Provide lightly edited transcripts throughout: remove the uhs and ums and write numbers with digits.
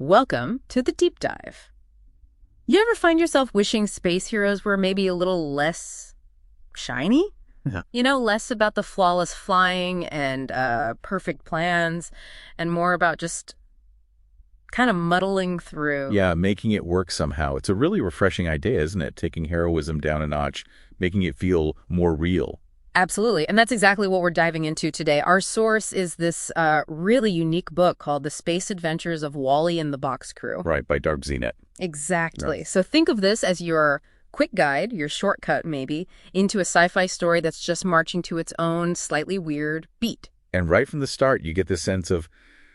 Welcome to the deep dive. You ever find yourself wishing space heroes were maybe a little less shiny? Yeah. You know, less about the flawless flying and perfect plans, and more about just kind of muddling through. Yeah, making it work somehow. It's a really refreshing idea, isn't it? Taking heroism down a notch, making it feel more real. Absolutely. And that's exactly what we're diving into today. Our source is this really unique book called The Space Adventures of Wally and the Box Crew. Right, by Darb Zenit. Exactly. Right. So think of this as your quick guide, your shortcut maybe, into a sci-fi story that's just marching to its own slightly weird beat. And right from the start, you get this sense of,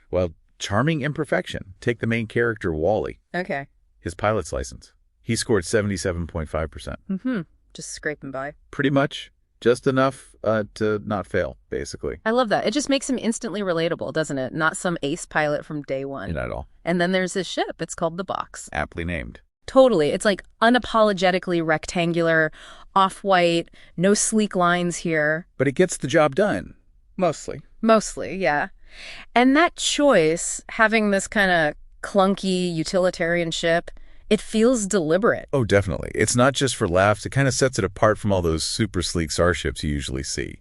well, charming imperfection. Take the main character, Wally. Okay. His pilot's license. He scored 77.5%. Just scraping by. Pretty much. Just enough to not fail, basically. I love that. It just makes him instantly relatable, doesn't it? Not some ace pilot from day one. Not at all. And then there's his ship. It's called the Box. Aptly named. Totally. It's like unapologetically rectangular, off-white, no sleek lines here. But it gets the job done. Mostly. Mostly, yeah. And that choice, having this kind of clunky utilitarian ship, it feels deliberate. Oh, definitely. It's not just for laughs. It kind of sets it apart from all those super sleek starships you usually see.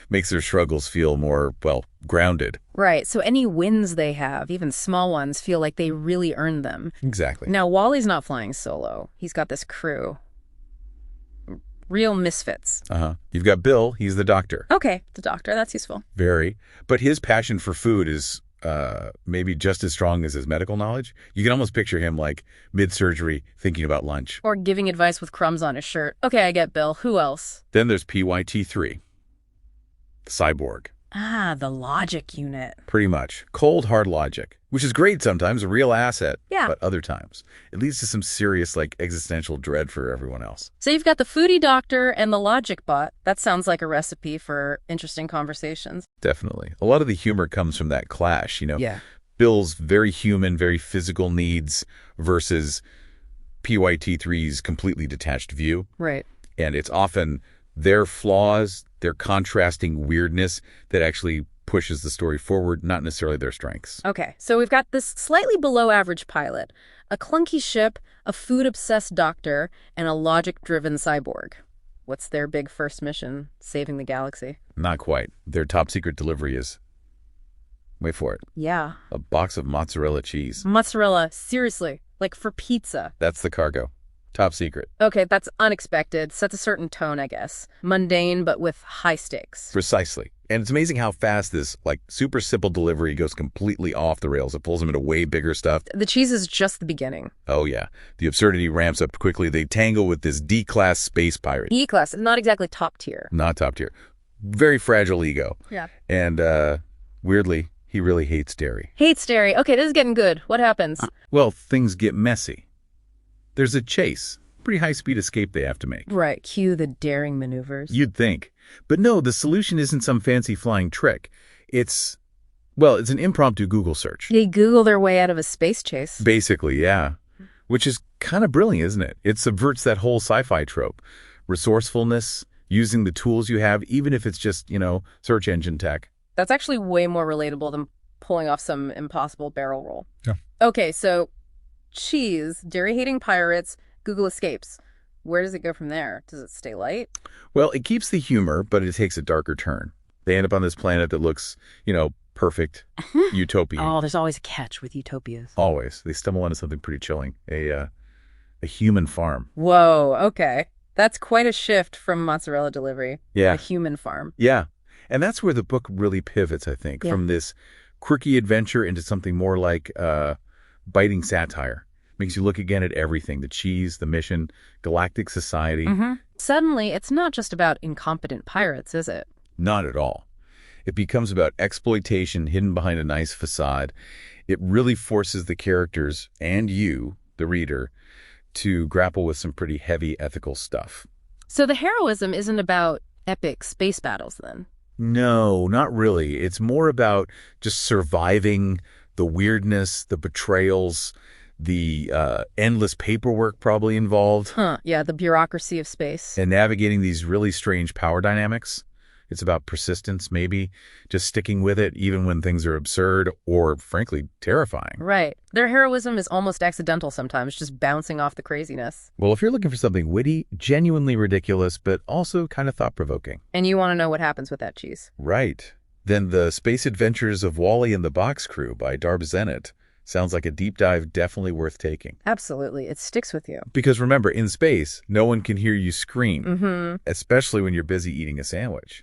Makes their struggles feel more, well, grounded. Right. So any wins they have, even small ones, feel like they really earned them. Exactly. Now, Wally's not flying solo. He's got this crew. Real misfits. You've got Bill. He's the doctor. Okay, the doctor. That's useful. Very. But his passion for food is maybe just as strong as his medical knowledge. You can almost picture him like mid-surgery thinking about lunch. Or giving advice with crumbs on his shirt. Okay, I get Bill. Who else? Then there's PYT-3, the cyborg. Ah, the logic unit. Pretty much. Cold, hard logic, which is great sometimes, a real asset. Yeah. But other times, it leads to some serious, existential dread for everyone else. So you've got the foodie doctor and the logic bot. That sounds like a recipe for interesting conversations. Definitely. A lot of the humor comes from that clash, Yeah. Bill's very human, very physical needs versus PYT-3's completely detached view. Right. And it's often their flaws, their contrasting weirdness that actually pushes the story forward, not necessarily their strengths. Okay, so we've got this slightly below average pilot, a clunky ship, a food-obsessed doctor, and a logic-driven cyborg. What's their big first mission? Saving the galaxy. Not quite. Their top secret delivery is, wait for it, Yeah. a box of mozzarella cheese. Mozzarella, seriously, like for pizza. That's the cargo. Top secret. Okay, that's unexpected. Sets a certain tone, I guess. Mundane, but with high stakes. Precisely. And it's amazing how fast this, super simple delivery goes completely off the rails. It pulls them into way bigger stuff. The cheese is just the beginning. Oh, yeah. The absurdity ramps up quickly. They tangle with this D-class space pirate. E-class, not exactly top tier. Not top tier. Very fragile ego. Yeah. And, weirdly, he really hates dairy. Hates dairy. Okay, this is getting good. What happens? Well, things get messy. There's a chase. Pretty high-speed escape they have to make. Right, cue the daring maneuvers. You'd think. But no, the solution isn't some fancy flying trick. It's an impromptu Google search. They Google their way out of a space chase. Basically, yeah. Which is kind of brilliant, isn't it? It subverts that whole sci-fi trope. Resourcefulness, using the tools you have, even if it's just, search engine tech. That's actually way more relatable than pulling off some impossible barrel roll. Yeah. Okay, so cheese, dairy-hating pirates, Google escapes. Where does it go from there? Does it stay light? Well, it keeps the humor, but it takes a darker turn. They end up on this planet that looks, perfect, utopian. Oh, there's always a catch with utopias. Always. They stumble onto something pretty chilling. A human farm. Whoa, okay. That's quite a shift from mozzarella delivery. Yeah. A human farm. Yeah. And that's where the book really pivots, I think, from this quirky adventure into something more like biting satire. Makes you look again at everything, the cheese, the mission, galactic society. Suddenly, it's not just about incompetent pirates, is it? Not at all. It becomes about exploitation hidden behind a nice facade. It really forces the characters and you, the reader, to grapple with some pretty heavy ethical stuff. So the heroism isn't about epic space battles, then? No, not really. It's more about just surviving the weirdness, the betrayals, the endless paperwork probably involved. Yeah, the bureaucracy of space. And navigating these really strange power dynamics. It's about persistence, maybe, just sticking with it even when things are absurd or, frankly, terrifying. Right. Their heroism is almost accidental sometimes, just bouncing off the craziness. Well, if you're looking for something witty, genuinely ridiculous, but also kind of thought-provoking. And you want to know what happens with that cheese. Right. Then The Space Adventures of Wally and the Box Crew by Darb Zenit sounds like a deep dive definitely worth taking. Absolutely. It sticks with you. Because remember, in space, no one can hear you scream, Mm-hmm. especially when you're busy eating a sandwich.